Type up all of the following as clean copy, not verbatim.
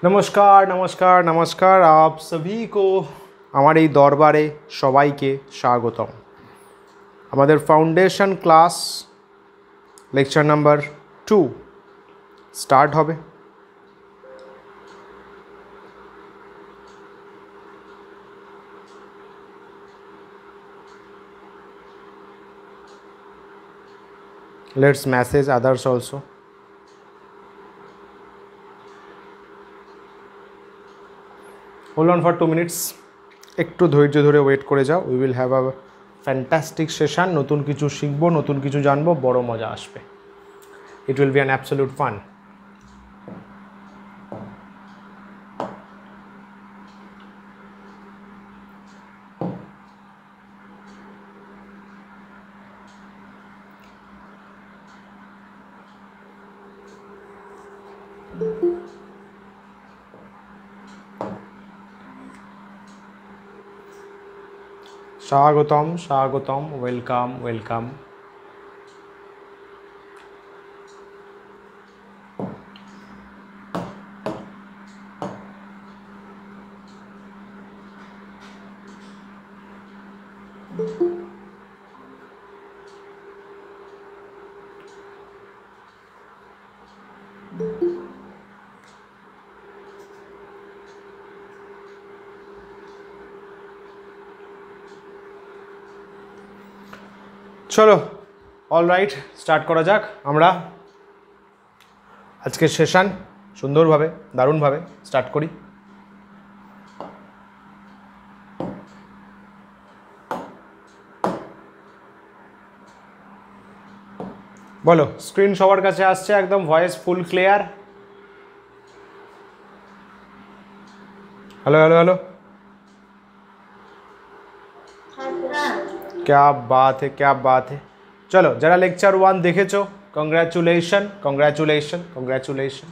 नमस्कार नमस्कार नमस्कार आप सभी को हमारे दरबारे सबाइके स्वागतम। हमारे foundation class lecture number 2 start होबे। Let's message others also. Hold on for 2 minutes. एकटू धैर्य धरे वेट करे जाओ। We will have a fantastic session. नतून किछु शिखबो, नतून किछु जानबो, बड़ो मजा आसबे। It will be an absolute fun. स्वागतम स्वागतम, वेलकम वेलकम। चलो ऑल राइट, स्टार्ट करा जाक। आमरा आजके सेशन सुंदर भावे दारुण भावे स्टार्ट करी। बोलो स्क्रीन सबार काछे आसछे एकदम, voice full clear. Hello hello hello, क्या बात है क्या बात है। चलो जरा लेक्चर 1 देखेছো कंग्रेचुलेशन कंग्रेचुलेशन कंग्रेचुलेशन।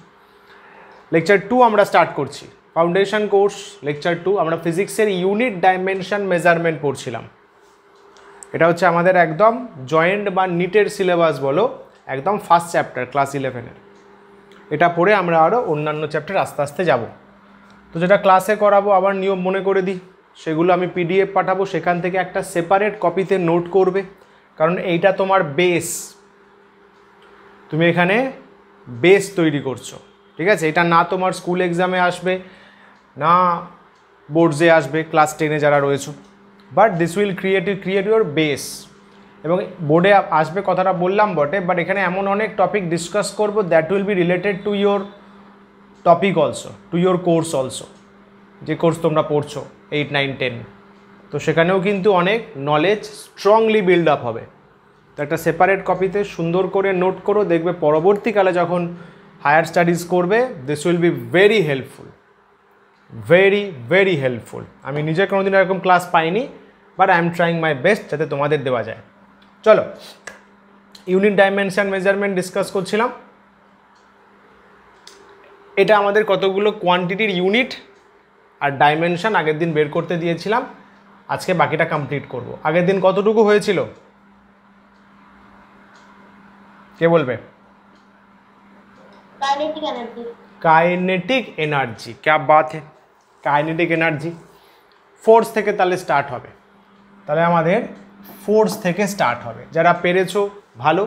लेक्चर 2 আমরা স্টার্ট করছি। ফাউন্ডেশন কোর্স লেকচার 2 আমরা ফিজিক্সের ইউনিট ডাইমেনশন মেজারমেন্ট পড়ছিলাম। এটা হচ্ছে আমাদের একদম জয়েন্ট বা নিটের সিলেবাস বলো, একদম ফার্স্ট চ্যাপ্টার ক্লাস 11 এর। এটা পড়ে আমরা আরো অন্যান্য চ্যাপ্টার আস্তে আস্তে যাব। তো যেটা ক্লাসে করাবো আবার নিয়ম মনে করে দিই, সেগুলো আমি পিডিএফ পাঠাবো, সেখান থেকে একটা সেপারেট কপিতে নোট করবে, কারণ এইটা তোমার বেস। তুমি এখানে বেস তৈরি করছো, ঠিক আছে? এটা না তোমার স্কুল এক্সামে আসবে, না বোর্ডসে আসবে ক্লাস 10-এ যারা রয়েছে, but this will create your base. এবং বোর্ডে আসবে কথাটা বললাম বটে, বাট এখানে এমন অনেক টপিক ডিসকাস করব that will be related to your topic also, to your course also. যে কোর্স তোমরা পড়ছো 8, 9, 10, তো সেখানেও কিন্তু অনেক নলেজ স্ট্রংলি বিল্ড আপ হবে। তো একটা সেপারেট কপিতে সুন্দর করে নোট করো, দেখবে পরবর্তীকালে যখন হায়ার স্টাডিজ করবে this will be very helpful, very very helpful. আমি নিজে কোনোদিন এরকম ক্লাস পাইনি, but I am trying my best যাতে তোমাদের দেওয়া যায়। চলো ইউনিট ডাইমেনশন মেজারমেন্ট ডিসকাস করছিলাম। এটা আমাদের কতগুলো কোয়ান্টিটির ইউনিট আর ডাইমেনশন আগের দিন বের করতে দিয়েছিলাম, আজকে বাকিটা কমপ্লিট করব। আগের দিন কতটুকু হয়েছিল কে বলবে? Kinetic energy. क्या बात है, কাইনেটিক এনার্জি। ফোর্স থেকে তাহলে স্টার্ট হবে, তাহলে আমাদের ফোর্স থেকে স্টার্ট হবে। যারা পেরেছো ভালো,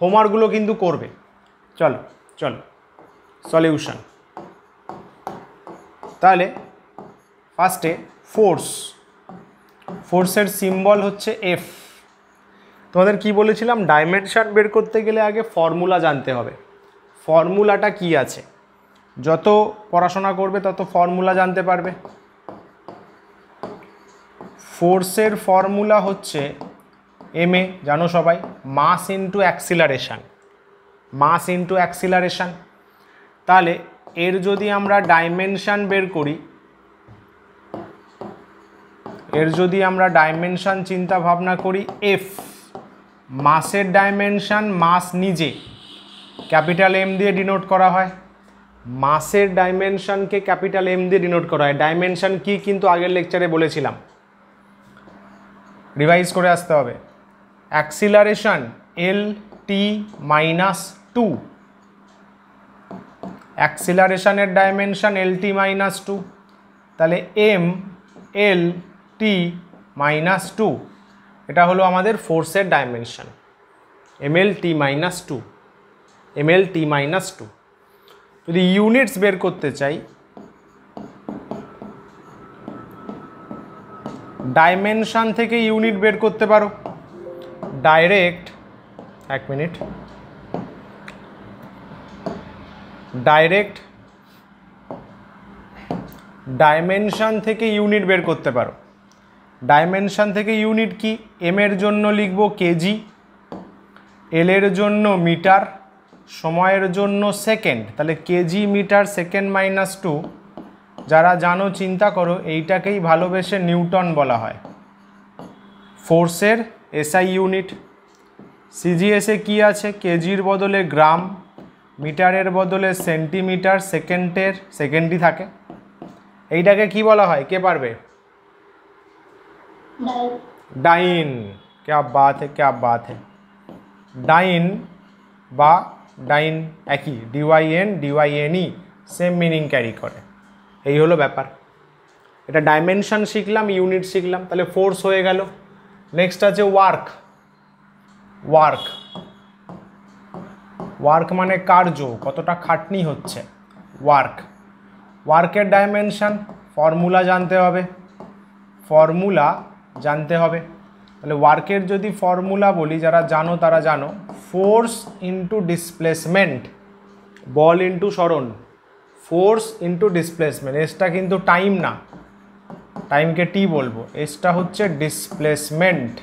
হোমওয়ার্কগুলো কিন্তু করবে। চলো চলো সলিউশন। তাহলে ফার্স্টে ফোর্স, ফোর্সের সিম্বল হচ্ছে এফ। তোমাদের কি বলেছিলাম, ডাইমেনশন বের করতে গেলে আগে ফর্মুলা জানতে হবে। ফর্মুলাটা কি আছে, যত পড়াশোনা করবে তত ফর্মুলা জানতে পারবে। ফোর্সের ফর্মুলা হচ্ছে এম এ, জানো সবাই, mass into acceleration, mass into acceleration. তাহলে এর যদি আমরা ডাইমেনশন বের করি, এর যদি আমরা ডাইমেনশন চিন্তা ভাবনা করি, এফ মাসের ডাইমেনশন, মাস নিজে ক্যাপিটাল এম দিয়ে ডিনোট করা হয়। মাসের ডাইমেনশনকে ক্যাপিটাল এম দিয়ে ডিনোট করা হয়। ডাইমেনশন কি কিন্তু আগের লেকচারে বলেছিলাম, রিভাইজ করে আসতে হবে। অ্যাক্সিলারেশন এল টি -2, অ্যাক্সিলারেশনের ডাইমেনশন LT মাইনাস 2, তাহলে MLT মাইনাস 2 এটা হলো আমাদের ফোর্সের dimension, MLT minus 2, MLT minus 2। যদি ইউনিটস বের করতে চাই, ডাইমেনশন থেকে ইউনিট বের করতে পারো ডাইরেক্ট, এক মিনিট, ডাইরেক্ট ডাইমেনশন থেকে ইউনিট বের করতে পারো। ডাইমেনশন থেকে ইউনিট কি? এম এর জন্য লিখব কেজি, এল এর জন্য মিটার, সময়ের জন্য সেকেন্ড, তাহলে কেজি মিটার সেকেন্ড মাইনাস 2। যারা জানো চিন্তা করো, এইটাকেই ভালোবেসে নিউটন বলা হয়, ফোর্সের এসআই ইউনিট। সিজিএসে কি আছে? কেজির বদলে গ্রাম, মিটারের বদলে সেন্টিমিটার, সেকেন্ডই থাকে। এইটাকে কি বলা হয়, কে পারবে? ডাইন। क्या बात है, क्या बात है। ডাইন বা ডাইন একই, ডিওয়াইএন ডিওয়াইএনই সেম মিনিং ক্যারি করে। এই হলো ব্যাপার। এটা ডাইমেনশন শিখলাম, ইউনিট শিখলাম, তাহলে ফোর্স হয়ে গেল। নেক্সট আছে ওয়ার্ক। ওয়ার্ক, ওয়ার্ক মানে কার্য, কতটা খাটনি হচ্ছে, ওয়ার্ক। ওয়ার্কের ডাইমেনশন ফর্মুলা জানতে হবে, ফর্মুলা জানতে হবে। তাহলে ওয়ার্কের যদি ফর্মুলা বলি, যারা জানো তারা জানো, ফোর্স ইন্টু ডিসপ্লেসমেন্ট, বল ইন্টু সরণ, ফোর্স ইন্টু ডিসপ্লেসমেন্ট। এসটা কিন্তু টাইম না, টাইমকে টি বলবো, এসটা হচ্ছে ডিসপ্লেসমেন্ট,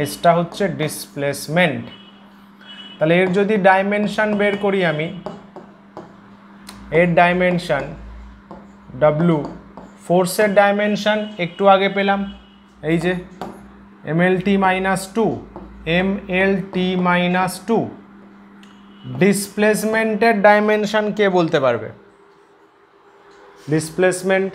এসটা হচ্ছে ডিসপ্লেসমেন্ট। তাহলে এর যদি ডাইমেনশন বের করি আমি, এর ডাইমেনশন ডব্লু, ফোর্সের ডাইমেনশন একটু আগে পেলাম, এই যে MLT মাইনাস 2, MLT মাইনাস 2। ডিসপ্লেসমেন্টের ডাইমেনশন কে বলতে পারবে? ডিসপ্লেসমেন্ট,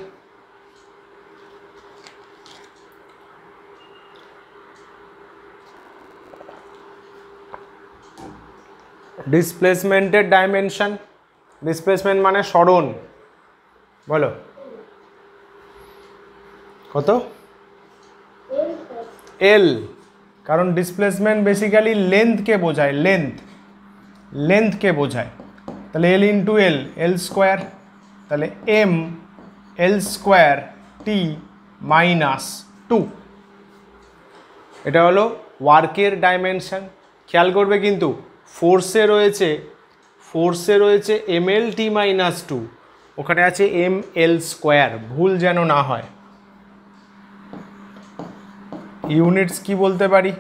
ডিসপ্লেসমেন্টের ডাইমেনশন, ডিসপ্লেসমেন্ট মানে সরণ, বলো কত? এল, কারণ ডিসপ্লেসমেন্ট বেসিক্যালি লেন্থকে বোঝায়, লেন্থকে বোঝায়। তাহলে এল ইন্টু এল, এল স্কোয়ার, তাহলে M L square T minus 2। এটা হলো ওয়ার্কের ডাইমেনশন। খেয়াল করবে কিন্তু ফোর্সে রয়েছে MLT মাইনাস 2, ওখানে আছে ML স্কোয়ার, ভুল যেন না হয়। ইউনিটস কি বলতে পারি?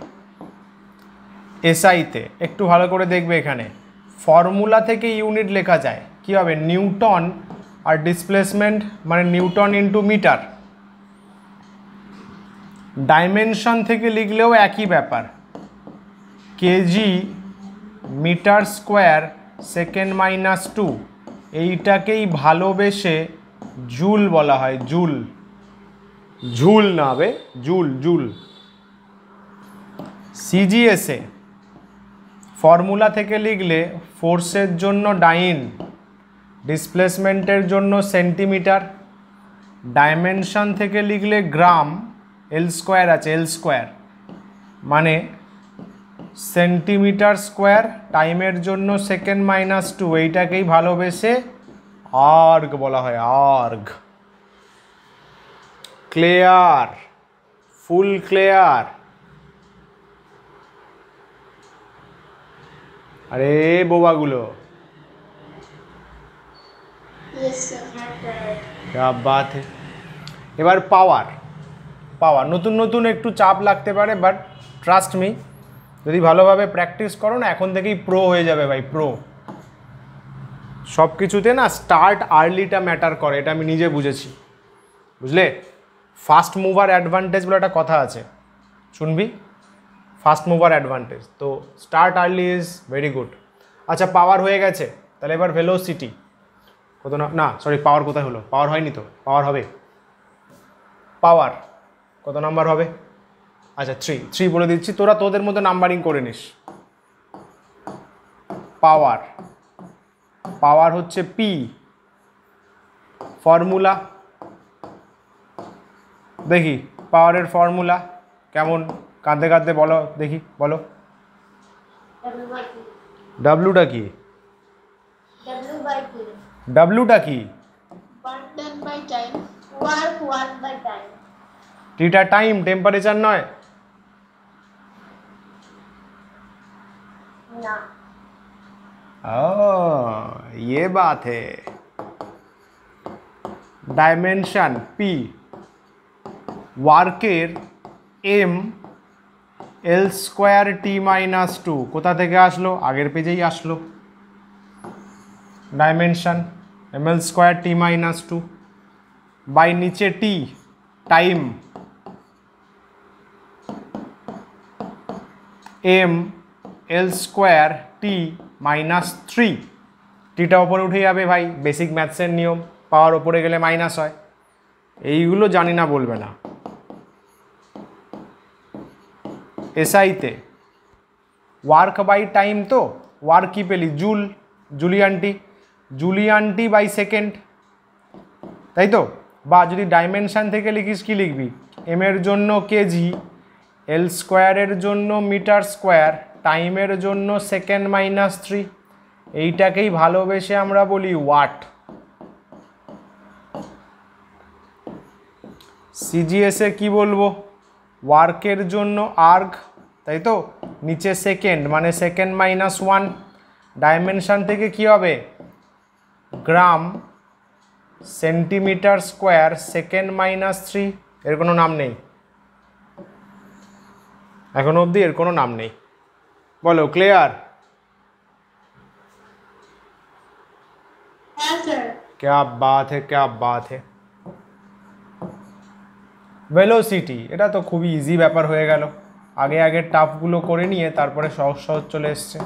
এসআইতে একটু ভালো করে দেখবে, এখানে ফর্মুলা থেকে ইউনিট লেখা যায়, কি হবে? নিউটন, আর ডিসপ্লেসমেন্ট মানে নিউটন ইন্টু মিটার। ডাইমেনশন থেকে লিখলেও একই ব্যাপার, KG metre square second minus 2। এইটাকেই ভালোবেসে জুল বলা হয়, জুল, ঝুল না হবে, জুল, জুল। সিজিএসে ফর্মুলা থেকে লিখলে ফোর্সের জন্য ডাইন, ডিসপ্লেসমেন্টের জন্য সেন্টিমিটার। ডাইমেনশন থেকে লিখলে গ্রাম, এল স্কোয়ার আছে, এল স্কোয়ার মানে সেন্টিমিটার স্কোয়ার, টাইমের জন্য সেকেন্ড মাইনাস 2। এইটাকেই ভালোবেসে আর্গ বলা হয়, আর্গ। ক্লিয়ার, ফুল ক্লিয়ার? আরে বোবাগুলো, क्या बात है। এবার পাওয়ার, পাওয়ার নতুন নতুন একটু চাপ লাগতে পারে, বাট ট্রাস্ট মি, যদি ভালোভাবে প্র্যাকটিস করো না, এখন থেকেই প্রো হয়ে যাবে ভাই, প্রো। সব কিছুতে না স্টার্ট আর্লিটা ম্যাটার করে, এটা আমি নিজে বুঝেছি, বুঝলে? ফাস্ট মুভার অ্যাডভান্টেজ বলে একটা কথা আছে, শুনবি? ফাস্ট মুভার অ্যাডভান্টেজ, তো start early is very good. আচ্ছা, পাওয়ার হয়ে গেছে, তাহলে এবার ভেলোসিটি কত? না সরি, পাওয়ার কোথায় হলো? পাওয়ার হয়নি তো, পাওয়ার হবে। পাওয়ার কত নাম্বার হবে? আচ্ছা 3 বলে দিচ্ছি, তোরা তোদের মধ্যে নাম্বারিং করে নিস। পাওয়ার পাওয়ার হচ্ছে পি, ফর্মুলা দেখি পাওয়ারের ফর্মুলা কেমন, কাঁদতে কাঁদতে বলো দেখি, বলো। ডাব্লুটা কি? ডাব্লুটা কি? টিটা টাইম, টেম্পারেচার নয়? ये बात है। डायमेंशन पी, ওয়ার্কের M L square T minus two, কোথা থেকে আসলো? আগের পেজেই আসলো। Dimension M L square T minus two by নিচে T, time M L square T minus three. টিটা ওপরে উঠে যাবে ভাই, বেসিক ম্যাথসের নিয়ম, পাওয়ার ওপরে গেলে মাইনাস হয়। এইগুলো জানি না বলবে না। এসআইতে ওয়ার্ক বাই টাইম, তো ওয়ার্ক কি পেলি? জুল, জুলিয়ানটি বাই সেকেন্ড, তাই তো? বা যদি ডাইমেনশন থেকে লিখিস কি লিখবি? এম এর জন্য কেজি, এল স্কোয়ারের জন্য মিটার স্কোয়ার, টাইমের জন্য সেকেন্ড মাইনাস থ্রি। এইটাকেই ভালোবেসে আমরা বলি ওয়াট। সিজিএসে কি বলবো? ওয়ার্কের জন্য আর্গ, তাই তো? নিচে সেকেন্ড মানে সেকেন্ড মাইনাস ওয়ান। ডাইমেনশন থেকে কি হবে? Gram, centimetre square, second minus three. এর কোনো নাম নেই এখনো অবধি, এর কোনো নাম নেই। বলো ক্লিয়ার? क्या बात है, क्या बात है। ভেলোসিটি, এটা তো খুবই ইজি ব্যাপার হয়ে গেল। আগে আগে টাফগুলো করে নিয়ে তারপরে সহজ সহজ চলে এসছে।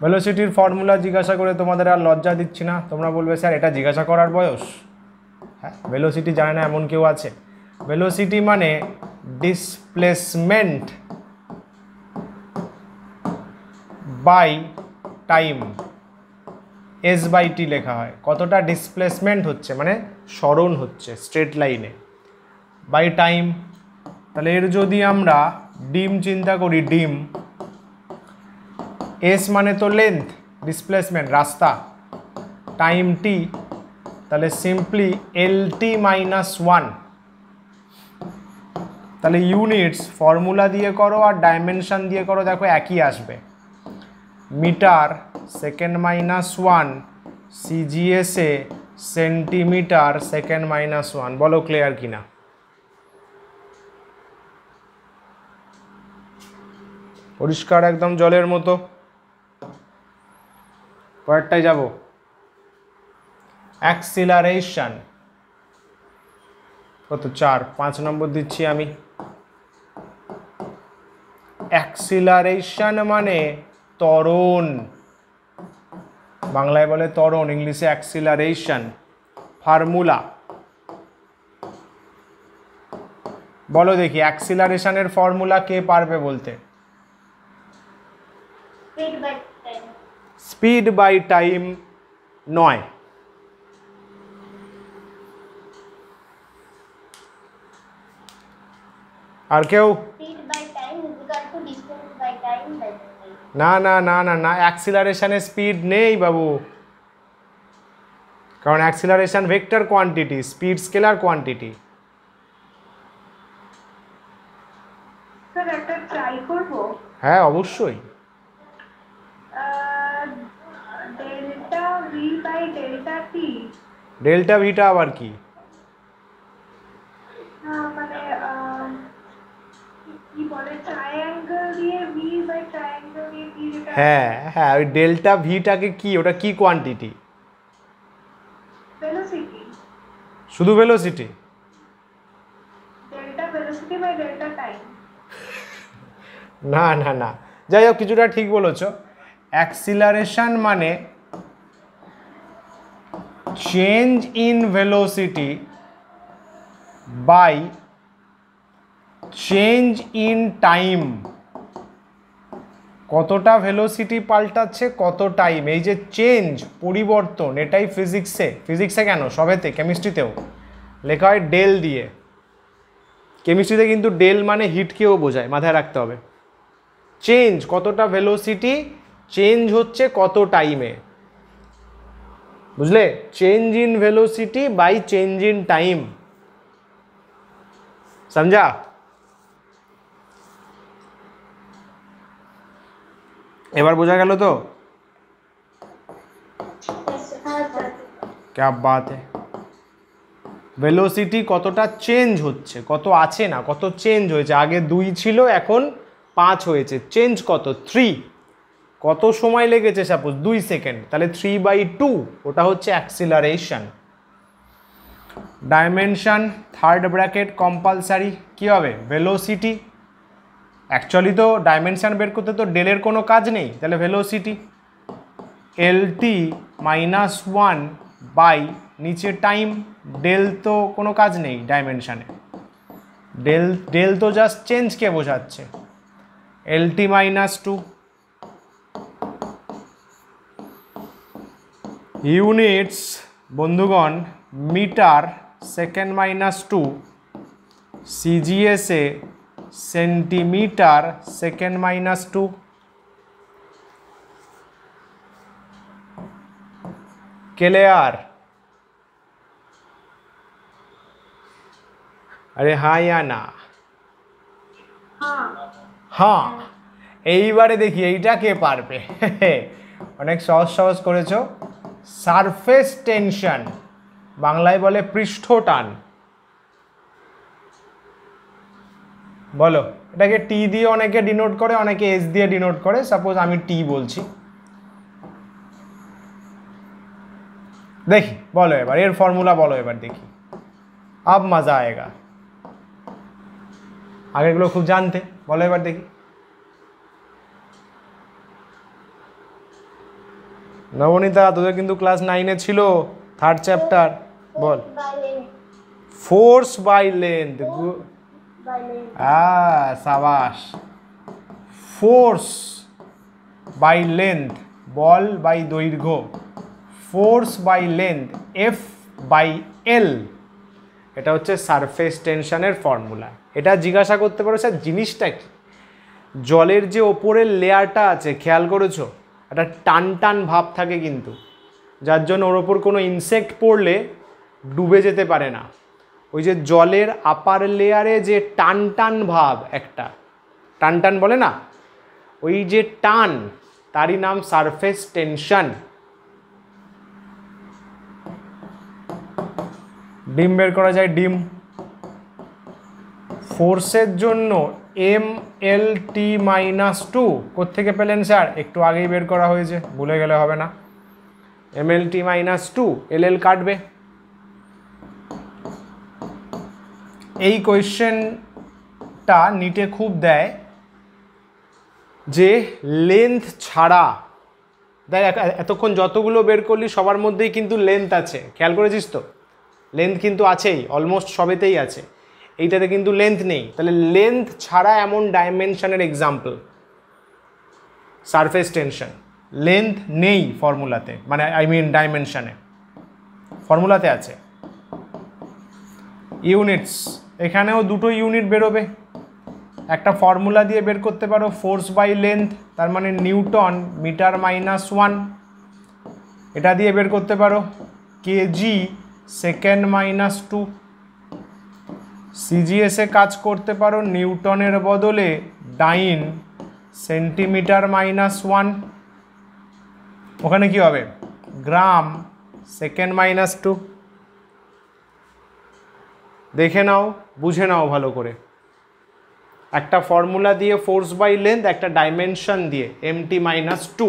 ভেলোসিটির ফর্মুলা জিজ্ঞাসা করে তোমাদের আর লজ্জা দিচ্ছি না, তোমরা বলবে স্যার এটা জিজ্ঞাসা করার বয়স? হ্যাঁ, ভেলোসিটি জানে না এমন কেউ আছে? ভেলোসিটি মানে displacement by time, S by T লেখা হয়। কতটা ডিসপ্লেসমেন্ট হচ্ছে মানে সরণ হচ্ছে স্ট্রেট লাইনে, বাই টাইম। তাহলে এর যদি আমরা ডিম চিন্তা করি, ডিম, এস মানে তো লেন্থ, ডিসপ্লেসমেন্ট রাস্তা, টাইম টি, তাহলে simply L T minus one. তাহলে ইউনিটস ফর্মুলা দিয়ে করো আর ডাইমেনশন দিয়ে করো, দেখো একই আসবে। মিটার সেকেন্ড মাইনাস ওয়ান, সিজিএসে সেন্টিমিটার সেকেন্ড মাইনাস ওয়ান। বলো ক্লিয়ার কিনা? পরিষ্কার একদম জলের মতো। পরেরটায় যাব। অ্যাক্সিলারেশন কত? 4, 5 নম্বর দিচ্ছি আমি। অ্যাক্সিলারেশন মানে ত্বরণ, বাংলায় বলে ত্বরণ, ইংলিশে অ্যাক্সিলারেশন। ফর্মুলা বলো দেখি, অ্যাক্সিলারেশনের ফর্মুলা কে পারবে বলতে? স্পিড বাই টাইম নয়, আর কেউ? না না না না না, অ্যাক্সিলারেশনে স্পিড নেই বাবু, কারণ acceleration vector quantity, speed scalar quantity. Sir একটা ট্রাই করব? হ্যাঁ অবশ্যই। Delta V by delta T. Delta ভিটা আবার কি? মানে কি বলে, ট্রায়াঙ্গেল দিয়ে ভি বাই ট্রায়াঙ্গেল দিয়ে টি। হ্যাঁ হ্যাঁ, ওই ডেল্টা ভিটাকে কি, ওটা কি কোয়ান্টিটি? ভেলোসিটি। শুধু velocity? Delta velocity by delta time. না না না, যাই হোক কিছুটা ঠিক বলেছো। অ্যাক্সিলারেশন মানে change in velocity by change in time কতটা ভেলোসিটি পাল্টাচ্ছে, কত টাইম, এই যে চেঞ্জ, পরিবর্তন, এটাই ফিজিক্সে কেন সবেতে, কেমিস্ট্রিতেও লেখা হয় ডেল দিয়ে। কেমিস্ট্রিতে কিন্তু ডেল মানে হিটকেও বোঝায়, মাথায় রাখতে হবে। চেঞ্জ, কতটা ভেলোসিটি চেঞ্জ হচ্ছে কত টাইমে, বুঝলে? Change in velocity by change in time, समझा? এবার বোঝা গেল তো? क्या बात है। ভেলোসিটি কতটা চেঞ্জ হচ্ছে, কত আছে না, কত চেঞ্জ হয়েছে, আগে 2 ছিল এখন 5 হয়েছে, চেঞ্জ কত 3, কত সময় লেগেছে, সাপোজ 2 সেকেন্ড, তাহলে 3/2, ওটা হচ্ছে acceleration. Dimension third bracket compulsory, কী হবে? ভেলোসিটি। অ্যাকচুয়ালি তো ডাইমেনশন বের করতে তো ডেলের কোনো কাজ নেই, তাহলে ভেলোসিটি LT-1 বাই নিচে টাইম, ডেল তো কোনো কাজ নেই ডাইমেনশানে, ডেল তো জাস্ট চেঞ্জকে বোঝাচ্ছে, LT-2। ইউনিটস বন্ধুগণ মিটার সেকেন্ড-2, CGS-এ সেন্টিমিটার সেকেন্ড-2। क्लियर? अरे हाँ या ना? हाँ। এইবারে দেখি এইটা কে পারবে। অনেক সহজ সহজ করেছো। সারফেস টেনশন, বাংলায় বলে পৃষ্ঠ টান। বলো, এটাকে টি দিয়ে অনেকে ডিনোট করে, অনেকে এস দিয়ে ডিনোট করে, সাপোজ আমি টি বলছি। দেখি বলো এবার এর ফর্মুলা বলো, এবার দেখি, আব মজা আয়েগা। আগেগুলো খুব জানতে, বলো এবার দেখি। নবনীতা, তোদের কিন্তু ক্লাস 9-এ ছিল থার্ড চ্যাপ্টার, বল। ফোর্স বাই লেন্থ, সাবাস। ফোর্স বাই লেন্থ, বল বাই দৈর্ঘ্য, ফোর্স বাই লেন্থ F/L, এটা হচ্ছে সারফেস টেনশনের ফর্মুলা। এটা জিজ্ঞাসা করতে পারো স্যার জিনিসটা কি? জলের যে ওপরের লেয়ারটা আছে, খেয়াল করেছো একটা টান টান ভাব থাকে কিন্তু, যার জন্য ওর ওপর কোনো ইনসেক্ট পড়লে ডুবে যেতে পারে না। ওই যে জলের আপার লেয়ারে যে টান টান ভাব, একটা টান টান বলে না, ওই যে টান, তারই নাম সারফেস টেনশন। ডিম বের করা যায়, ডিম। ফোর্সের জন্য MLT-2 কোত্থেকে পেলেন স্যার? একটু আগেই বের করা হয়েছে, ভুলে গেলে হবে না। MLT-2, LL কাটবে। এই কোয়েশ্চেনটা নিটে খুব দেয় যে লেন্থ ছাড়া, দেখ এতক্ষণ যতগুলো বের করলি সবার মধ্যেই কিন্তু লেন্থ আছে, খেয়াল করেছিস তো? লেন্থ কিন্তু আছেই, অলমোস্ট সবেতেই আছে, এইটাতে কিন্তু লেন্থ নেই। তাহলে লেন্থ ছাড়া এমন ডাইমেনশনের এক্সাম্পল সারফেস টেনশন। লেন্থ নেই ফর্মুলাতে, মানে আই মিন ডাইমেনশনে, ফর্মুলাতে আছে। ইউনিটস, এখানেও দুটো ইউনিট বেরোবে। একটা ফর্মুলা দিয়ে বের করতে পারো, ফোর্স বাই লেন্থ, তার মানে নিউটন মিটার-1, এটা দিয়ে বের করতে পারো কেজি সেকেন্ড-2। CGS-এ কাজ করতে পারো নিউটনের বদলে ডাইন সেন্টিমিটার-1, ওখানে কি হবে? গ্রাম সেকেন্ড-2। দেখে নাও, বুঝে নাও ভালো করে। একটা ফর্মুলা দিয়ে ফোর্স বাই লেন্থ, একটা ডাইমেনশন দিয়ে MT-2।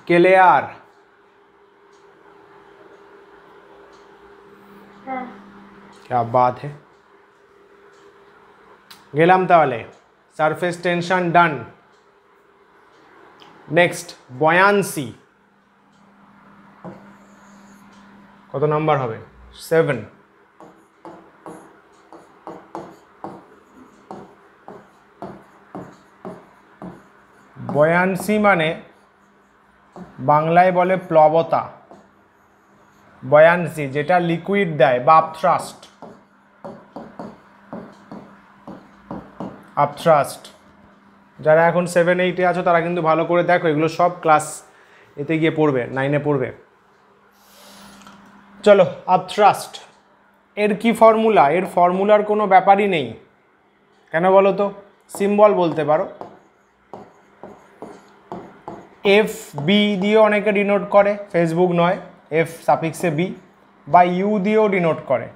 क्लियर? क्या बात है। গেলাম তাহলে, সারফেস টেনশন ডান। নেক্সট বয়ান্সি। কত নাম্বার হবে? 7। বয়ান্সি মানে বাংলায় বলে প্লবতা। বয়ান্সি যেটা লিকুইড দেয় বা আপথ্রাস্ট। আপথ্রাস্ট যারা এখন 7-8-এ আছো তারা কিন্তু ভালো করে দেখো, এগুলো সব ক্লাস এতে গিয়ে পড়বে, 9-এ পড়বে। চলো, আপথ্রাস্ট এর কি ফর্মুলা? এর ফর্মুলার কোনো ব্যাপারই নেই। কেন বলো তো? সিম্বল বলতে পারো। এফ বি দিয়েও অনেকে ডিনোট করে, ফেসবুক নয়, এফ সাফিক্সে বি, বা ইউ দিয়েও ডিনোট করে,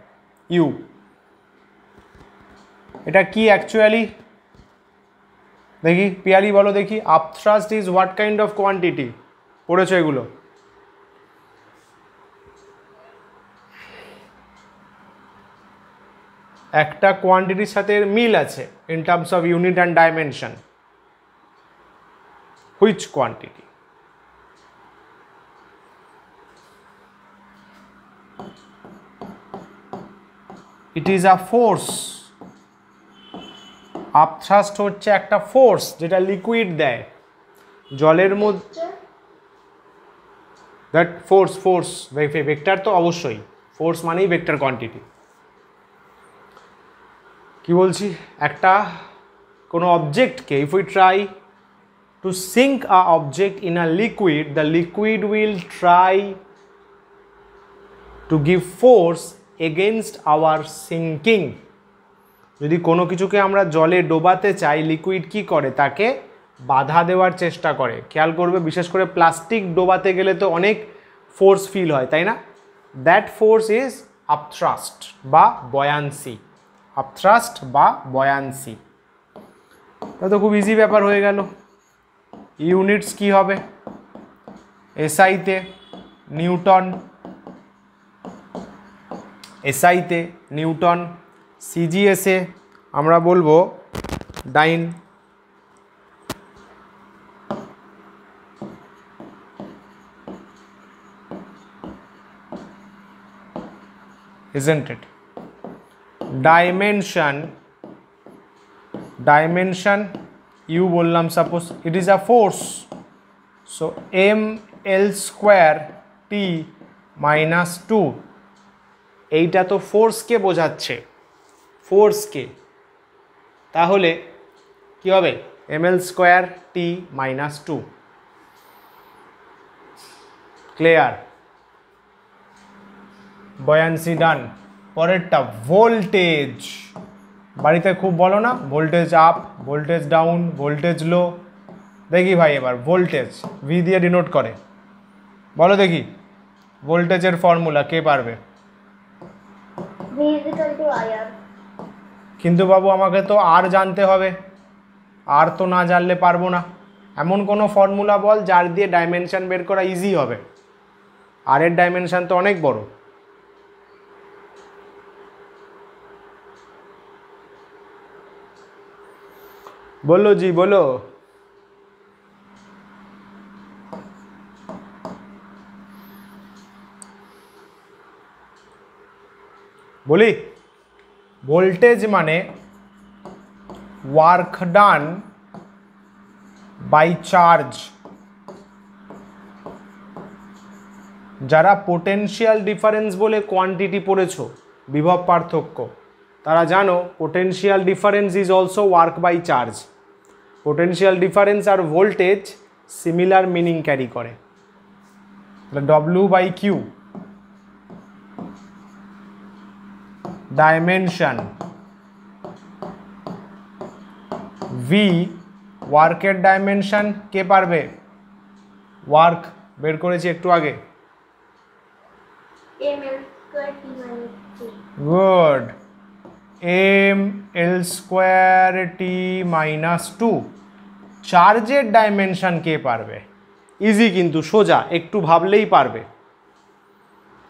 ইউ। এটা কি অ্যাকচুয়ালি? দেখি পিয়ালি বলো দেখি, upthrust is what kind of quantity? পড়েছো এগুলো? একটা কোয়ান্টিটির সাথে মিল আছে in terms of unit and dimension. Which quantity? It is a force. Upthrust হচ্ছে একটা ফোর্স যেটা লিকুইড দেয় জলের মধ্যে। দ্যাট ফোর্স ভেক্টর তো অবশ্যই, ফোর্স মানেই ভেক্টর কোয়ান্টিটি। কি বলছি? একটা কোনো অবজেক্টকে if we try to sink a object in a liquid, the liquid will try to give force against our sinking. যদি কোনো কিছুকে আমরা জলে ডোবাতে চাই, লিকুইড কি করে? তাকে বাধা দেওয়ার চেষ্টা করে। খেয়াল করবে, বিশেষ করে প্লাস্টিক ডোবাতে গেলে তো অনেক ফোর্স ফিল হয়, তাই না? দ্যাট ফোর্স ইজ আপথ্রাস্ট বা বয়ান্সি। আপথ্রাস্ট বা বয়ান্সি। তা তো খুব ইজি ব্যাপার হয়ে গেল। ইউনিটস কি হবে? এসআইতে নিউটন, এসআইতে নিউটন, সিজিএসে আমরা বলবো ডাইন, isn't it? Dimension u বললাম, suppose it is a force, so mL²T-2, এইটা তো ফোর্সকে বোঝাচ্ছে, ফোর্সকে। তাহলে কি হবে? mL²T-2। ক্লিয়ার? Buoyancy done. পরেরটা ভোল্টেজ। বাড়িতে খুব বলো না, voltage up, voltage down, voltage low. দেখি ভাই এবার ভোল্টেজ ভি দিয়ে ডিনোট করে, বলো দেখি ভোল্টেজের ফর্মুলা কে পারবে? কিন্তু বাবু আমাকে তো আর জানতে হবে, আর তো না জানলে পারবো না। এমন কোনো ফর্মুলা বল যার দিয়ে ডাইমেনশন বের করা ইজি হবে। আর এর ডাইমেনশন তো অনেক বড়। बोलो जी बोलो। বলি ভোল্টেজ মানে ওয়ার্ক ডান বাই চার্জ। যারা পোটেনশিয়াল ডিফারেন্স বলে কোয়ান্টিটি পড়েছো, বিভব পার্থক্য, তারা জানো potential difference is also work by charge. Potential difference আর ভোল্টেজ সিমিলার মিনিং ক্যারি করে। W/Q ডাইমেনশন, V ওয়ার্কের ডাইমেনশন কে পারবে? ওয়ার্ক বের করেছি একটু আগে। Good, mL²T-2। চার্জের ডাইমেনশন কে পারবে? ইজি কিন্তু, সোজা, একটু ভাবলেই পারবে।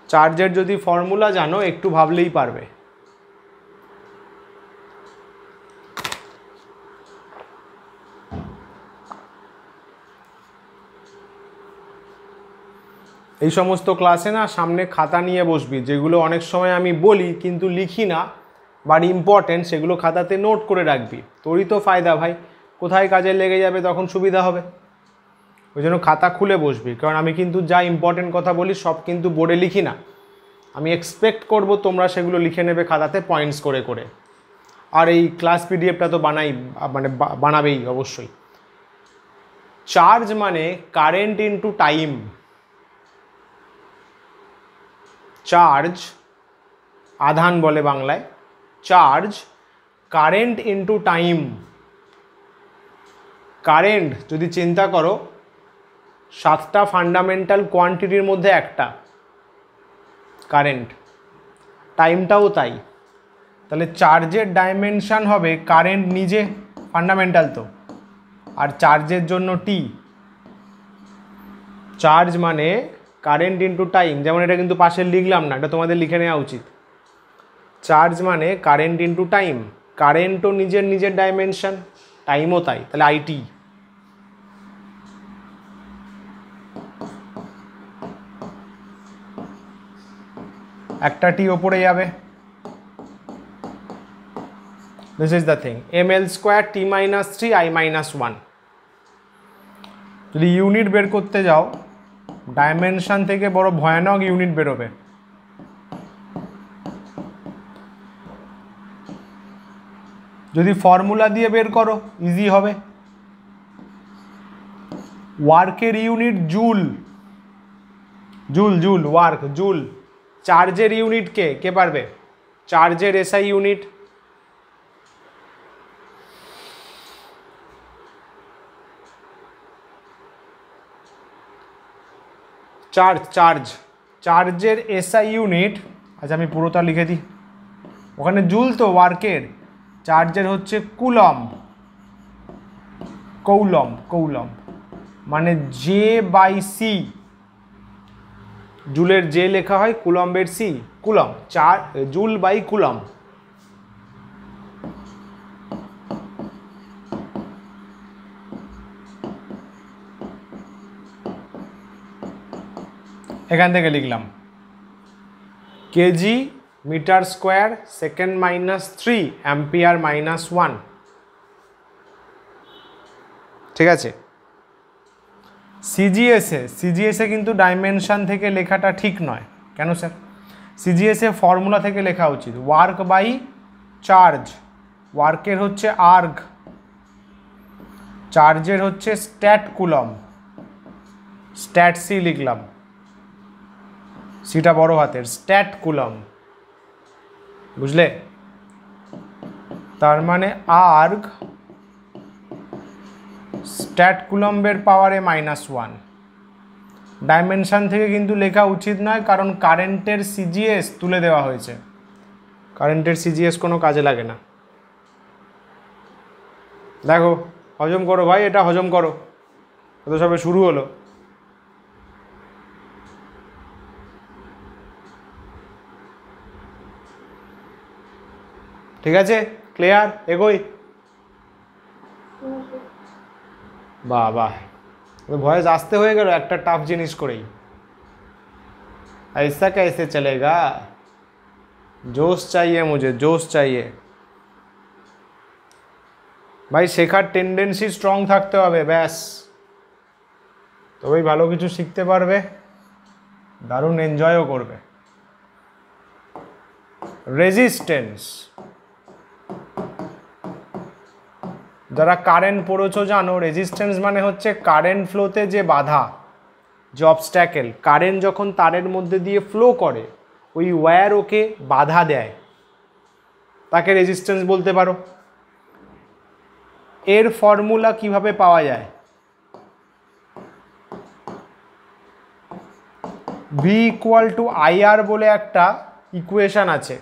চার্জের যদি ফর্মুলা জানো, একটু ভাবলেই পারবে। এই সমস্ত ক্লাসে না সামনে খাতা নিয়ে বসবি, যেগুলো অনেক সময় আমি বলি কিন্তু লিখি না, বাট ইম্পর্টেন্ট, সেগুলো খাতাতে নোট করে রাখবি। তোরই তো ফায়দা ভাই, কোথায় কাজে লেগে যাবে তখন সুবিধা হবে। ওই জন্য খাতা খুলে বসবি, কারণ আমি কিন্তু যা ইম্পর্টেন্ট কথা বলি সব কিন্তু বোর্ডে লিখি না। আমি এক্সপেক্ট করব তোমরা সেগুলো লিখে নেবে খাতাতে পয়েন্টস করে করে। আর এই ক্লাস পিডিএফটা তো বানাবেই অবশ্যই। চার্জ মানে কারেন্ট ইনটু টাইম। চার্জ আধান বলে বাংলায়, charge current into time. Current যদি চিন্তা করো 7টা ফান্ডামেন্টাল কোয়ান্টিটির মধ্যে একটা কারেন্ট, টাইমটাও তাই। তাহলে চার্জের ডাইমেনশন হবে কারেন্ট নিজে, ফান্ডামেন্টাল তো, আর চার্জের জন্য টি। চার্জ মানে কারেন্ট ইনটু টাইম। যেমন এটা কিন্তু পাশে লিখলাম না, এটা তোমাদের লিখে নেওয়া উচিত। চার্জ মানে কারেন্ট ইনটু টাইম। কারেন্টও নিজের ডাইমেনশন, টাইমও তাই, তাহলে আইটি। একটা টি ওপরে যাবে। This is the thing, ml square t minus 3 i minus 1। যদি ইউনিট বের করতে যাও, ডাইমেনশন থেকে বড় ভয়ানক ইউনিট বেরোবে। যদি ফর্মুলা দিয়ে বের করো ইজি হবে। ওয়ার্কের unit joule, joule joule work joule. চার্জের ইউনিট কে পারবে? চার্জের এসআই ইউনিট চার্জের এসআই ইউনিট। আচ্ছা আমি পুরোটা লিখে দিই, ওখানে জুল তো ওয়ার্কের, চার্জের হচ্ছে কৌলম মানে J/C। জুলের জে লেখা হয়, কুলম্বের C, coulomb. Joule by coulomb. এখান থেকে লিখলাম KG metre square second minus 3 ampere minus 1। ঠিক আছে। সিজিএসে কিন্তু ডাইমেনশন থেকে লেখাটা ঠিক নয়। কেন স্যার? সিজিএসে ফর্মুলা থেকে লেখা উচিত, ওয়ার্ক বাই চার্জ। ওয়ার্কের হচ্ছে আর্গ, চার্জের হচ্ছে স্ট্যাট কুলম, স্ট্যাট সি লিখলাম, সিটা বড় হাতের, স্ট্যাট কুলম। বুঝলে? তার মানে আর্গ স্ট্যাট কুলম্বের পাওয়ারে -1। ডাইমেনশন থেকে কিন্তু লেখা উচিত নয়, কারণ কারেন্টের সিজিএস তুলে দেওয়া হয়েছে। কারেন্টের সিজিএস কোনো কাজে লাগে না। দেখো হজম করো ভাই, এটা হজম করো, তো সবে শুরু হলো। ঠিক আছে, ক্লিয়ার? এগোই। বাহ বাহ, ভয়েস আসতে হয়ে গেল একটা টাফ জিনিস করেই। ऐसा कैसे चलेगा? जोश चाहिए मुझे, जोश चाहिए ভাই। শেখার টেন্ডেন্সি স্ট্রং থাকতে হবে, ব্যাস, তবেই ভালো কিছু শিখতে পারবে, দারুণ এনজয়ও করবে। রেজিস্ট্যান্স, যারা কারেন্ট পড়েছো জানো, রেজিস্ট্যান্স মানে হচ্ছে কারেন্ট ফ্লোতে যে বাধা, যে অবস্ট্যাকেল। কারেন্ট যখন তারের মধ্যে দিয়ে ফ্লো করে, ওই ওয়্যার ওকে বাধা দেয়, তাকে রেজিস্ট্যান্স বলতে পারো। এর ফর্মুলা কিভাবে পাওয়া যায়? V = IR বলে একটা ইকুয়েশন আছে।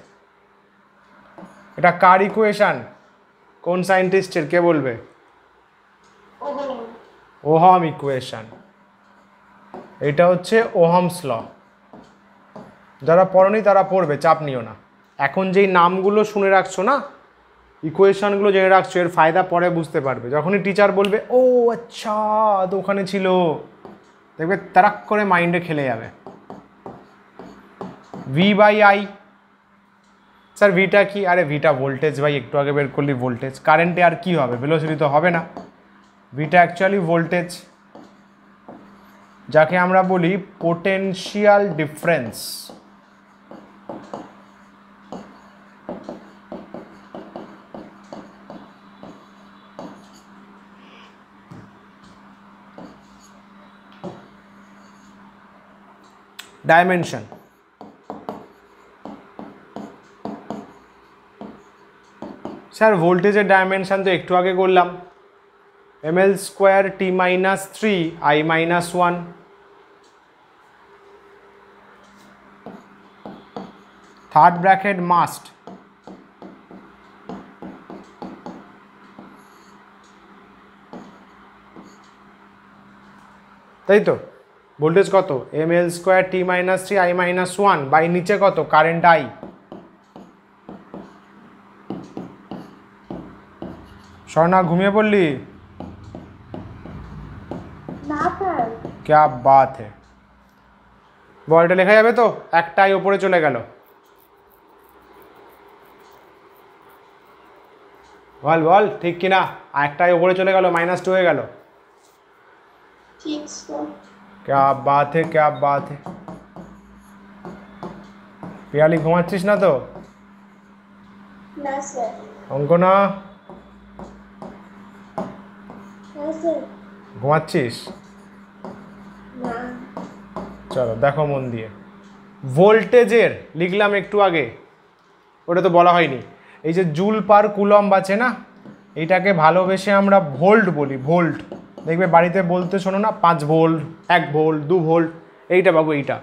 এটা কার ইকুয়েশন? কোন সায়েন্টিস্টের, কে বলবে? Ohm equation. এটা হচ্ছে ওহমস ল। যারা পড়নি তারা পড়বে, চাপ নিও না। এখন যেই নামগুলো শুনে রাখছো না, ইকুয়েশনগুলো জেনে রাখছো, এর ফায়দা পরে বুঝতে পারবে। যখনই টিচার বলবে ও আচ্ছা তো ওখানে ছিল, দেখবে তারাক করে মাইন্ডে খেলে যাবে। V by I. স্যার ভিটা কি? আরে ভিটা ভোল্টেজ ভাই, একটু আগে বের করলি ভোল্টেজ। কারেন্টে আর কি হবে? ভেলোসিটি তো হবে না। ভিটা অ্যাকচুয়ালি ভোল্টেজ, যাকে আমরা বলি পোটেনশিয়াল ডিফারেন্স। ডাইমেনশন, স্যার ভোল্টেজের ডাইমেনশন তো একটু আগে করলাম, ml square T minus 3 i minus 1। Third bracket must, তাই তো? ভোল্টেজ কত? ml square T minus 3 i minus 1 by নিচে কত? Current i। স্বর্ণা ঘুমিয়ে পড়লি? না স্যার। क्या बात है। বলটা লেখা যাবে তো? একটাই ওপরে চলে গেল। বল বল ঠিক কিনা? একটাই ওপরে চলে গেল, -2 হয়ে গেল। ঠিক স্যার। क्या बात है, क्या बात है। পিয়ালি ঘুমাচ্ছিস না তো? না স্যার। অঙ্কনা না স্যার। ঘুমাচ্ছিস? না। চলো দেখো মন দিয়ে। ভোল্টেজের লিখলাম একটু আগে, ওটা তো বলা হয়নি। এই যে জুল পার কুলম্ব আছে না, এইটাকে ভালোবেসে আমরা ভোল্ট বলি। ভোল্ট দেখবে বাড়িতে বলতে শোনো না, 5 ভোল্ট, 1 ভোল্ট, 2 ভোল্ট। এইটা বাবু, এইটা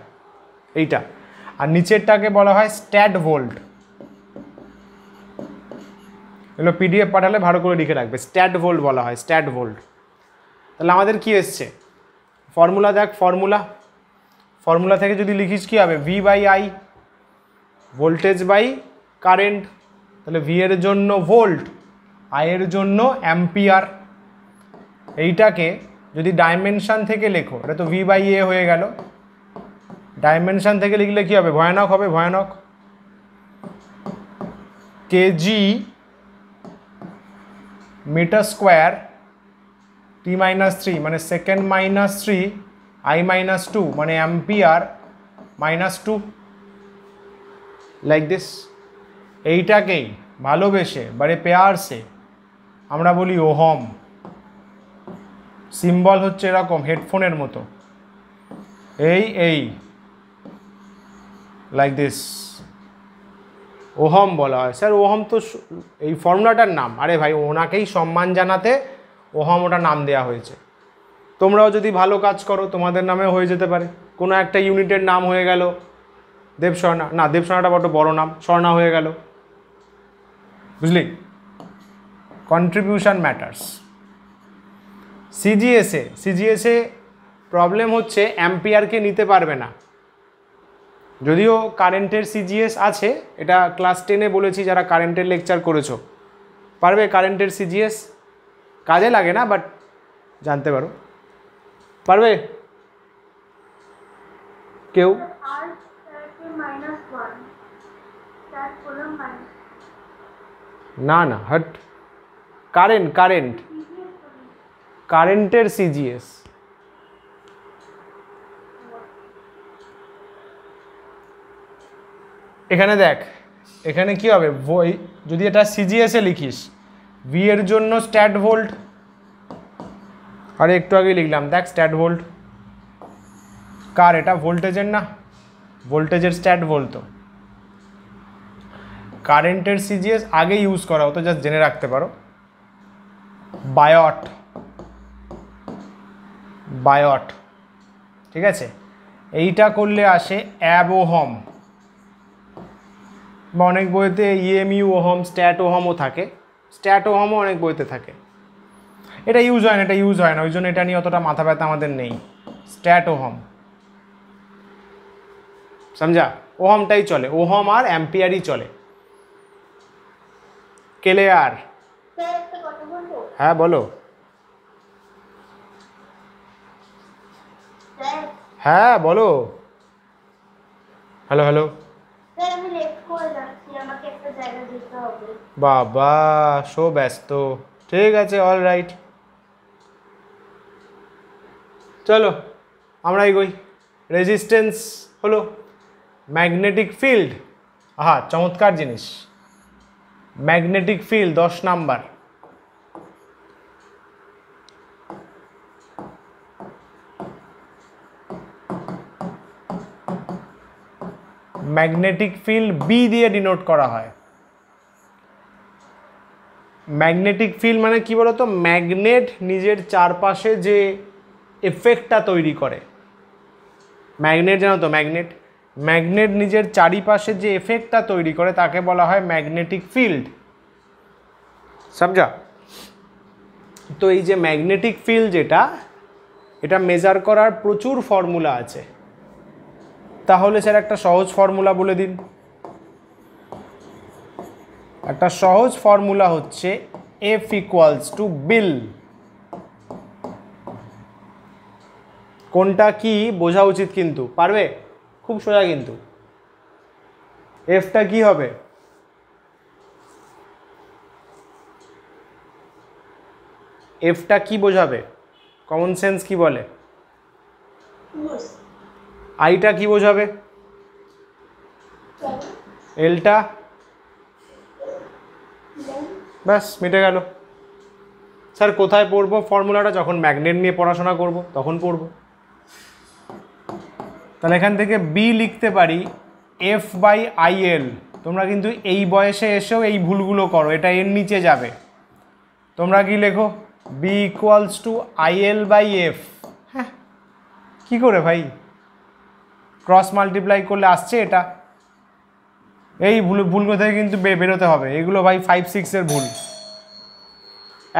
এইটা। আর নিচেরটাকে বলা হয় স্ট্যাট ভোল্ট। এগুলো পিডিএফ পাঠালে ভালো করে লিখে রাখবে, স্ট্যাট ভোল্ট বলা হয়, স্ট্যাট ভোল্ট। তাহলে আমাদের কি এসছে? ফর্মুলা দেখ, ফর্মুলা থেকে যদি লিখিস কি হবে? V by I, voltage by current. তাহলে ভি এর জন্য ভোল্ট, আই এর জন্য অ্যাম্পিয়ার। এইটাকে যদি ডাইমেনশন থেকে লেখো, এটা তো ভি বাই এ হয়ে গেল। ডাইমেনশন থেকে লিখলে কি হবে? ভয়ানক হবে, ভয়ানক। KG metre square T minus 3 মানে সেকেন্ড মাইনাস 3 i মাইনাস 2 মানে অ্যাম্পিয়ার মাইনাস 2, লাইক দিস। এইটাকেই ভালোবেসে বারে পেয়ারসে আমরা বলি ওহম। সিম্বল হচ্ছে এরকম হেডফোনের মতো, এই লাইক দিস, ওহম বলা হয়। স্যার ওহম তো এই ফর্মুলাটার নাম। আরে ভাই, ওনাকেই সম্মান জানাতে ওহম ওটা নাম দেওয়া হয়েছে। তোমরাও যদি ভালো কাজ করো তোমাদের নামে হয়ে যেতে পারে। কোনো একটা ইউনিটের নাম হয়ে গেল দেবস্বর্ণা, না দেবস্বর্ণাটা বড় বড় নাম, স্বর্ণা হয়ে গেল, বুঝলি? Contribution matters. সিজিএসে প্রবলেম হচ্ছে অ্যাম্পিয়ারকে নিতে পারবে না। যদিও কারেন্টের সিজিএস আছে, এটা ক্লাস 10-এ বলেছি, যারা কারেন্টের লেকচার করেছো পারবে। কারেন্টের সিজিএস কাজে লাগে না, বাট জানতে পারো। পারবে কেউ? আর -1 স্যার কুলম্ব মাইনাস। না না, হট। কারেন্টের সিজিএস এখানে দেখ, এখানে কি হবে? যদি এটা সিজিএসে লিখিস, ভি এর জন্য স্ট্যাট ভোল্ট, আরে একটু আগে লিখলাম দেখ স্ট্যাট ভোল্ট। কার এটা? ভোল্টেজের না, ভোল্টেজের স্ট্যাট ভোল্ট। তো কারেন্টের সিজিএস আগে ইউজ করা হতো, জাস্ট জেনে রাখতে পারো, বায়ট, ঠিক আছে? এইটা করলে আসে অ্যাবোহম, বা অনেক বইতে ইএমইউ ওহম, স্ট্যাট ওহমও থাকে, স্ট্যাট ওহমও অনেক বইতে থাকে। এটা ইউজ হয় না, ওই জন্য এটা নিয়ে অতটা মাথা ব্যথা আমাদের নেই। Stat ohm, সমঝা? ওহমটাই চলে, ওহম আর অ্যাম্পিয়ারই চলে। ক্লিয়ার? স্যার একটা কথা বলবো? হ্যাঁ বলো। স্যার হ্যাঁ বলো। হ্যালো, বাবা সো ব্যস্ত, ঠিক আছে, অল রাইট, চলো আমরা এগোই। রেজিস্ট্যান্স হলো ম্যাগনেটিক ফিল্ড, আহা চমৎকার জিনিস, magnetic field 10 number. Magnetic field B দিয়ে ডিনোট করা হয়। ম্যাগনেটিক ফিল্ড মানে কি বলতো, ম্যাগনেট নিজের চারপাশে যে এফেক্টটা তৈরি করে, ম্যাগনেট জানো তো, ম্যাগনেট ম্যাগনেট নিজের চারিপাশে যে এফেক্টটা তৈরি করে তাকে বলা হয় ম্যাগনেটিক ফিল্ড, সমঝা? তো এই যে ম্যাগনেটিক ফিল্ড যেটা, এটা মেজার করার প্রচুর ফর্মুলা আছে। তাহলে স্যার একটা সহজ ফর্মুলা বলে দিন। একটা সহজ ফর্মুলা হচ্ছে F ইকুয়ালস টু বিল। কোনটা কি বোঝা উচিত, কিন্তু পারবে? খুব সোজা কিন্তু। এফটা কি হবে? এফটা কি বোঝাবে? কমন সেন্স কি বলে? আইটা কি বোঝাবে? এলটা? ব্যাস মিটে গেল। স্যার কোথায় পড়বো ফর্মুলাটা? যখন ম্যাগনেট নিয়ে পড়াশোনা করব তখন পড়ব। তাহলে এখান থেকে বি লিখতে পারি এফ বাই আই এল। তোমরা কিন্তু এই বয়সে এসেও এই ভুলগুলো করো, এটা এর নিচে যাবে। তোমরা কি লেখো? B equals to I L by F. হ্যাঁ, কী করে ভাই? ক্রস মাল্টিপ্লাই করলে আসছে এটা। এই ভুলগুলো থেকে কিন্তু বেরোতে হবে। এগুলো ভাই 5-6 ভুল।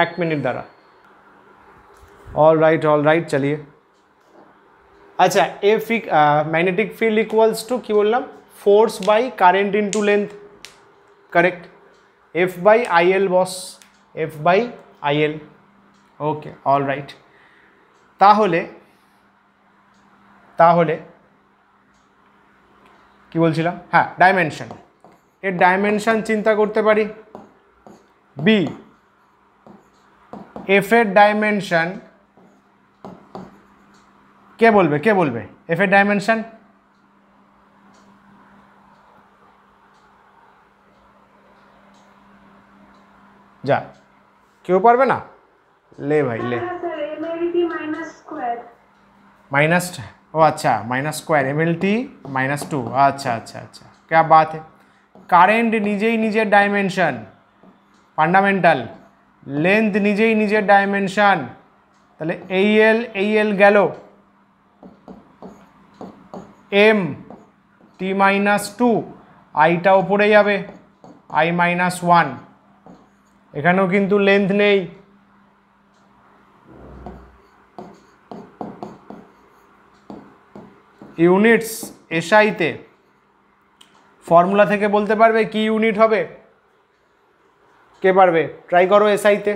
1 মিনিট দ্বারা। অল রাইট চলিয়ে। আচ্ছা, F magnetic field equals to কি বললাম? Force by current into length, correct? F by I L boss, F by I L. Okay, all right. তাহলে কি বলছিলাম? হ্যাঁ, ডাইমেনশন। এর ডাইমেনশন চিন্তা করতে পারি। বি এফ এর ডাইমেনশন কে বলবে? এফ এর ডাইমেনশন? যা, কেউ পারবে না? লে ভাই লে। माइनस, ओ अच्छा माइनस स्क्वायर MLT -2, अच्छा अच्छा अच्छा, क्या बात है। কারেন্ট নিজেই নিজের ডাইমেনশন, ফান্ডামেন্টাল। লেন্থ নিজেই নিজের ডাইমেনশন। তাহলে এই এল গেল, এম T-2, আইটা ওপরে যাবে, I-1। এখানেও কিন্তু লেন্থ নেই। ইউনিটস এসআইতে ফর্মুলা থেকে বলতে পারবে কি ইউনিট হবে? কে পারবে? ট্রাই করো এসআইতে।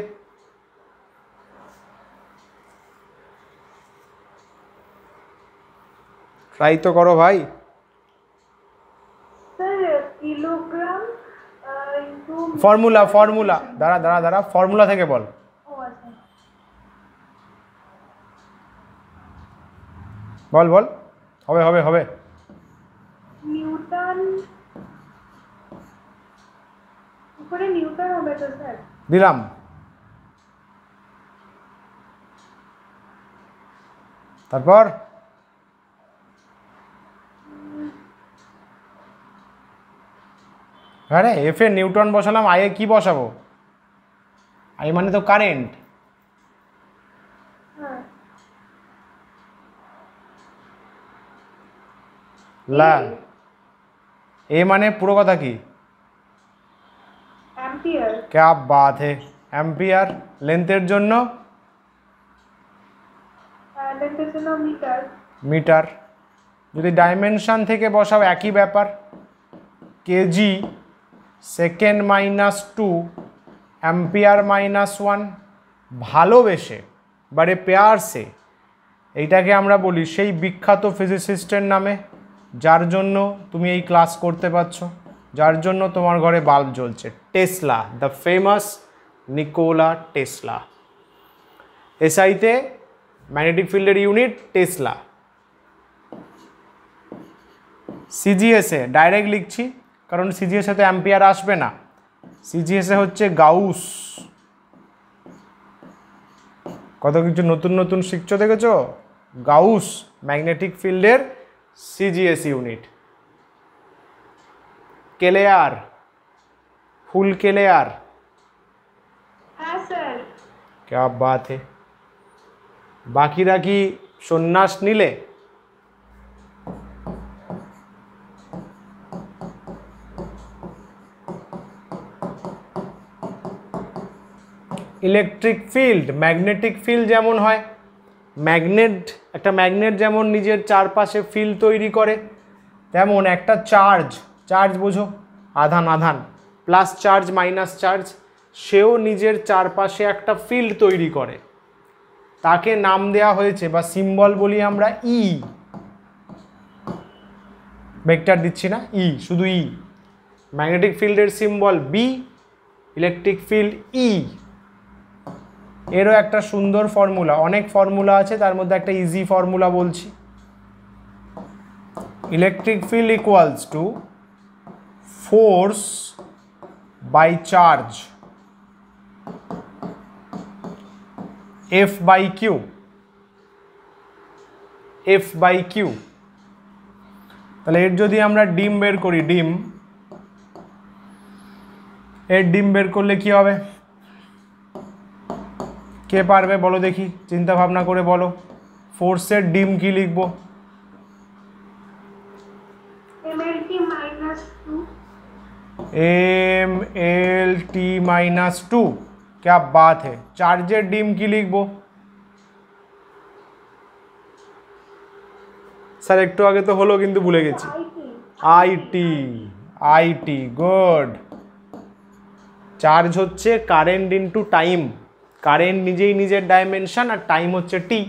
ট্রাই তো করো ভাই। ফর্মুলা দাঁড়া ফর্মুলা থেকে বল। বল হবে। নিউটন, উপরে নিউটন হবে তো স্যার? দিলাম। তারপর আরে এফ এ নিউটন বসালাম, আই এ কি বসাবো? আই মানে তো কারেন্ট। লা এ মানে পুরো কথা কি? एम्पियर। क्या बात है, एम्पियर। लेंथের জন্য? लेंथের জন্য মিটার। মিটার। যদি ডাইমেনশন থেকে বসাও একই ব্যাপার, কেজি সেকেন্ড -2 एम्पियर -1। ভালোবেসে বারে প্যার সে, এইটাকে আমরা বলি সেই বিখ্যাত ফিজিসিস্টের নামে যার জন্য তুমি এই ক্লাস করতে পারছো, যার জন্য তোমার ঘরে বাল্ব জ্বলছে, Tesla, the famous Nikola Tesla. এসআইতে ম্যাগনেটিক ফিল্ডের ইউনিট টেসলা। সিজিএসে ডাইরেক্ট লিখছি কারণ সিজিএসে তো অ্যাম্পিয়ার আসবে না, সিজিএসে হচ্ছে গাউস। কত কিছু নতুন নতুন শিখছো দেখেছো, গাউস ম্যাগনেটিক ফিল্ডের সিজিএস ইউনিট। কেলেয়ার, ফুল কেলেয়ার, हाँ सर। क्या बात है। বাকিরা কি সন্ন্যাস নিলে? ইলেকট্রিক ফিল্ড, ম্যাগনেটিক ফিল্ড যেমন হয়, ম্যাগনেট, একটা ম্যাগনেট যেমন নিজের চারপাশে ফিল্ড তৈরি করে, তেমন একটা চার্জ, চার্জ বোঝো, আধান আধান, প্লাস চার্জ মাইনাস চার্জ, সেও নিজের চারপাশে একটা ফিল্ড তৈরি করে। তাকে নাম দেয়া হয়েছে বা সিম্বল বলি আমরা ই, ভেক্টর দিচ্ছি না, ই, শুধু ই। ম্যাগনেটিক ফিল্ডের symbol B, electric field E. এরও একটা সুন্দর ফর্মুলা, অনেক ফর্মুলা আছে, তার মধ্যে একটা ইজি ফর্মুলা বলছি। Electric field equals to force by charge F by Q, F by Q. তাহলে এর যদি আমরা ডিম বের করি, ডিম, এর ডিম বের করলে কি হবে? কে পারবে বলো দেখি, চিন্তা ভাবনা করে বলো। ফোর্সের ডিম কি লিখবো? MLT minus 2। M L T minus 2, क्या बात है। चार्जेर डिम की लिखबो? স্যার একটু আগে তো হলো কিন্তু ভুলে গেছি। IT, IT, good. চার্জ হচ্ছে কারেন্ট ইনটু টাইম, কারেন্ট নিজেই নিজের ডাইমেনশন আর টাইম হচ্ছে টি।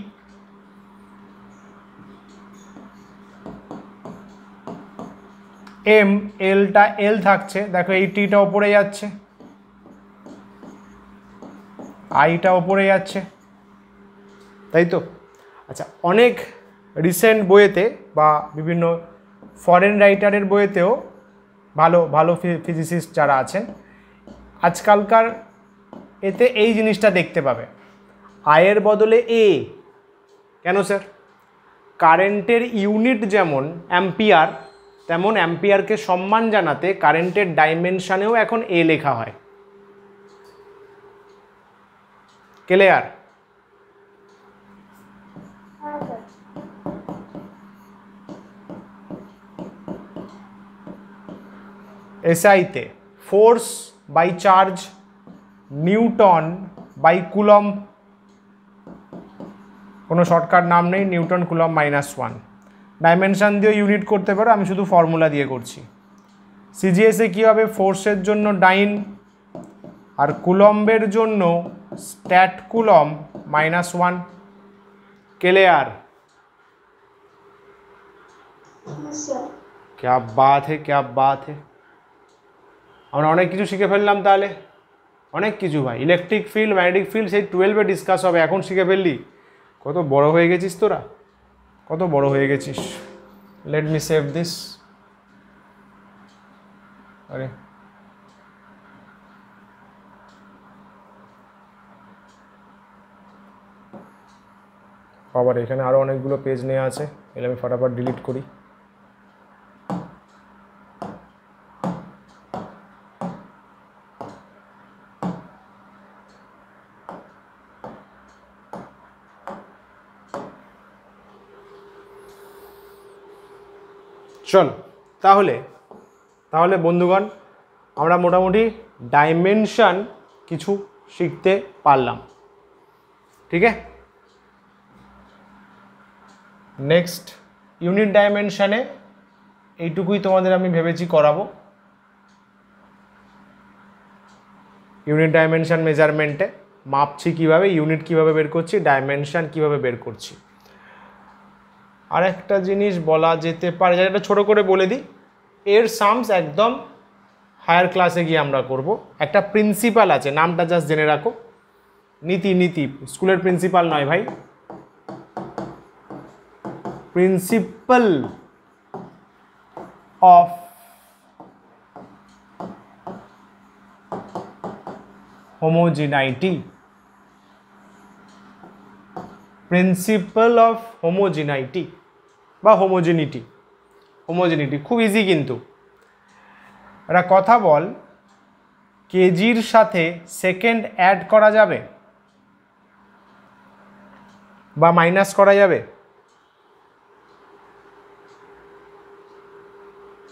এম, এলটা এল থাকছে, দেখো এই টিটা ওপরে যাচ্ছে, আইটা ওপরে যাচ্ছে, তাই তো? আচ্ছা, অনেক রিসেন্ট বইয়েতে বা বিভিন্ন ফরেন রাইটারের বইয়েতেও ভালো ভালো ফিজিসিস্ট যারা আছেন আজকালকার এতে এই জিনিসটা দেখতে পাবে, আয়ের বদলে এ। কেন স্যার? কারেন্টের ইউনিট যেমন অ্যাম্পিয়ার, তেমন অ্যাম্পিয়ারকে সম্মান জানাতে কারেন্টের ডাইমেনশনেও এখন এ লেখা হয়। ক্লিয়ার? हाँ सर। এসআইতে force by charge newton by coulomb, কোনো শর্টকাট নাম নেই, নিউটন কুলম্ব -1। ডাইমেনশন দিয়ে ইউনিট করতে পারো, আমি শুধু ফর্মুলা দিয়ে করছি। সিজিএসে কী হবে? ফোর্সের জন্য ডাইন আর কুলম্বের জন্য stat coulomb -1। Clear? Yes sir। क्या बात है, क्या बात है। আমরা অনেক কিছু শিখে ফেললাম তাহলে, অনেক কিছু ভাই। ইলেকট্রিক ফিল্ড, ম্যাগনেটিক ফিল্ড সেই 12-এ ডিসকাস হবে, এখন শিখে ফেললি। কত বড় হয়ে গেছিস তোরা, কত বড় হয়ে গেছিস। Let me save this. আরে আবার এখানে আরও অনেকগুলো পেজ নেওয়া আছে, এলে আমি ফটাফট ডিলিট করি। চল তাহলে তাহলে বন্ধুগণ, আমরা মোটামুটি ডাইমেনশন কিছু শিখতে পারলাম, ঠিক আছে? নেক্সট ইউনিট ডাইমেনশনে এইটুকুই তোমাদের আমি ভেবেছি করাবো। ইউনিট ডাইমেনশন মেজারমেন্টে মাপছি কীভাবে, ইউনিট কীভাবে বের করছি, ডাইমেনশন কীভাবে বের করছি। আর একটা জিনিস বলা যেতে পারে, যেটা ছোটো করে বলে দিই, এর সামস একদম হায়ার ক্লাসে গিয়ে আমরা করব। একটা প্রিন্সিপাল আছে, নামটা জাস্ট জেনে রাখো, নীতি। নীতি স্কুলের প্রিন্সিপাল নয় ভাই, প্রিন্সিপাল অফ হোমোজিনাইটি, প্রিন্সিপাল অফ হোমোজিনাইটি বা হোমোজিনিটি। হোমোজিনিটি খুব ইজি কিন্তু। একটা কথা বল, কেজির সাথে সেকেন্ড অ্যাড করা যাবে বা মাইনাস করা যাবে?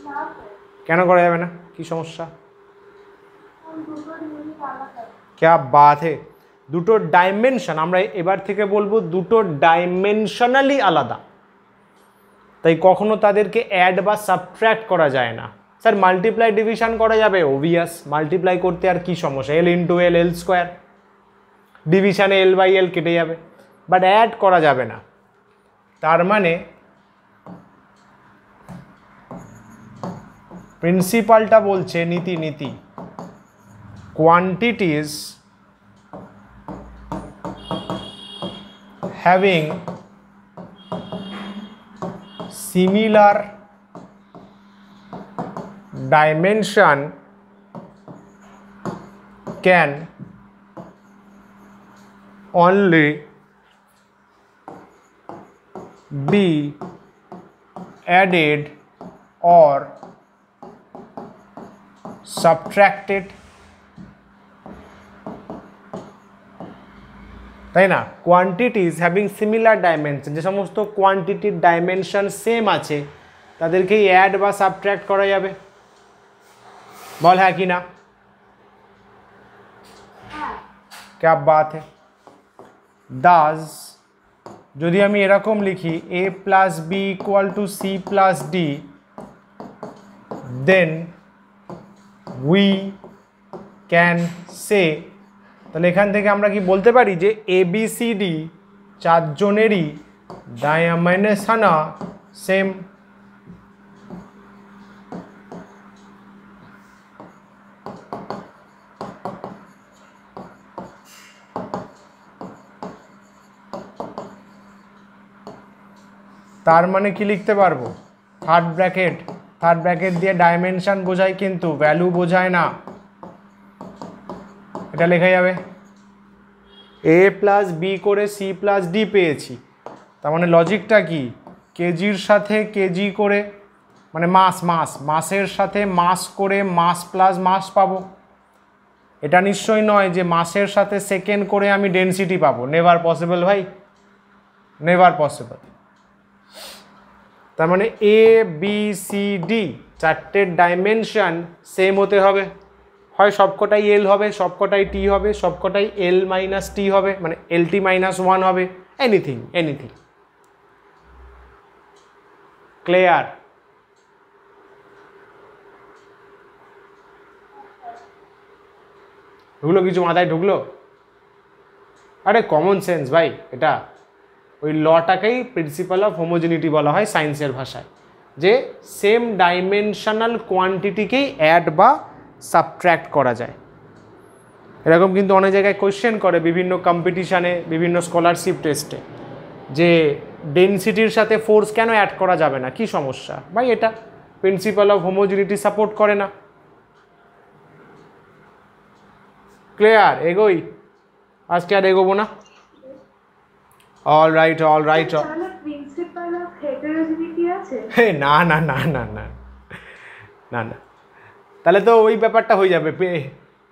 না কেন করা যাবে না, কি সমস্যা? দুটো ইউনিট আলাদা। ক্যা বাত হে, দুটো ডাইমেনশন, আমরা এবার থেকে বলবো দুটো ডাইমেনশনালি আলাদা, তাই কখনো তাদেরকে অ্যাড বা সাবট্র্যাক্ট করা যায় না। স্যার মাল্টিপ্লাই ডিভিশন করা যাবে, ওভিয়াস, মাল্টিপ্লাই করতে আর কি সমস্যা, এল ইন্টু এল, এল স্কোয়ার, ডিভিশনে এল বাই এল কেটে যাবে, বাট অ্যাড করা যাবে না। তার মানে প্রিন্সিপালটা বলছে, নীতি নীতি, quantities having similar dimension can only be added or subtracted, তাই না? কোয়ান্টিটিজ হ্যাভিং সিমিলার ডাইমেনশন, যে সমস্ত কোয়ান্টিটির ডাইমেনশন সেম আছে তাদেরকেই অ্যাড বা সাবট্র্যাক্ট করা যাবে। বল হ্যাঁ কি না? ক্যা বাত হ্যায়। দাস যদি আমি এরকম লিখি a plus B equal to C plus D, then we can say, তাহলে এখান থেকে আমরা কি বলতে পারি যে ABCD চারজনেরই ডাইমেনশন সেম। তার মানে কি লিখতে পারবো, থার্ড ব্র্যাকেট দিয়ে ডাইমেনশন বোঝায় কিন্তু ভ্যালু বোঝায় না, এটা লেখা যাবে। a প্লাস বি করে সি প্লাস ডি পেয়েছি, তার মানে লজিকটা কি, কেজির সাথে কেজি করে মানে মাসের সাথে মাস করে মাস প্লাস মাস পাবো। এটা নিশ্চয়ই নয় যে মাসের সাথে সেকেন্ড করে আমি ডেনসিটি পাবো, নেভার পসিবল ভাই, নেভার পসিবল। তার মানে এ বি সি ডি চারটের ডাইমেনশন সেম হতে হবে, হয় সবকটাই এল হবে, সবকটাই টি হবে, সবকটাই এল মাইনাস টি হবে, মানে এল টি মাইনাস ওয়ান হবে, এনিথিং। ক্লিয়ার? ঢুকলো কিছু মাথায় ঢুকলো? আরে কমন সেন্স ভাই, এটা ওই লটাকেই প্রিন্সিপাল অফ হোমোজেনিটি বলা হয় সায়েন্সের ভাষায়, যে সেম ডাইমেনশনাল কোয়ান্টিটিকেই অ্যাড বা সাবট্র্যাক্ট করা যায়। এরকম কিন্তু অনেক জায়গায় কোয়েশ্চেন করে, বিভিন্ন কম্পিটিশানে, বিভিন্ন স্কলারশিপ টেস্টে, যে ডেনসিটির সাথে ফোর্স কেন অ্যাড করা যাবে না, কি সমস্যা ভাই? এটা প্রিন্সিপাল অফ হোমোজেনিটি সাপোর্ট করে না। ক্লিয়ার? এগোই, আজকে আর এগোবো না। অল রাইট তাহলে প্রিন্সিপাল অফ হেটেরোজেনিটি আছে? না না না না না না না, তাহলে তো ওই ব্যাপারটা হয়ে যাবে,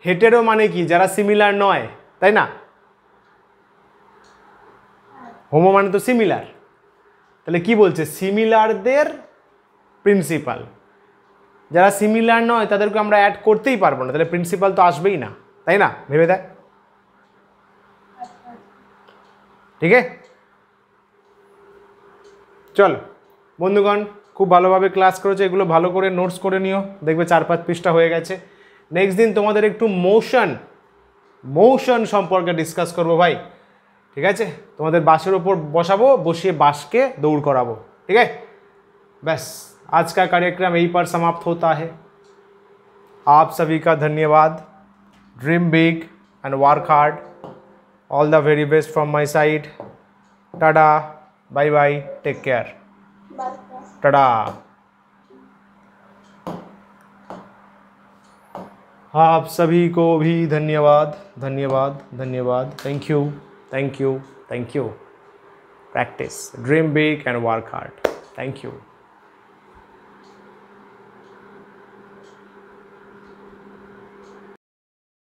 হেটেরো মানে কি, যারা সিমিলার নয়, তাই না? হোমো মানে তো সিমিলার, তাহলে কি বলছে, সিমিলারদের প্রিন্সিপাল, যারা সিমিলার নয় তাদেরকে আমরা অ্যাড করতেই পারবো না, তাহলে প্রিন্সিপাল তো আসবেই না, তাই না? ভেবে দেখ। ঠিক আছে, চল বন্ধুগণ, খুব ভালোভাবে ক্লাস করেছে, এগুলো ভালো করে নোটস করে নিও, দেখবে 4-5 পৃষ্ঠা হয়ে গেছে। নেক্সট দিন তোমাদের একটু মোশন সম্পর্কে ডিসকাস করবো ভাই, ঠিক আছে? তোমাদের বাসের ওপর বসাবো, বসিয়ে বাসকে দৌড় कराबो, ठीक है? बस आज का कार्यक्रम यहीं पर समाप्त होता है। आप सभी का धन्यवाद। Dream big and work hard. All the very best from my side. Tata, bye bye, take care, tata. आप सभी को भी धन्यवाद, धन्यवाद, धन्यवाद। Thank you, thank you, thank you. Practice, dream big and work hard. Thank you.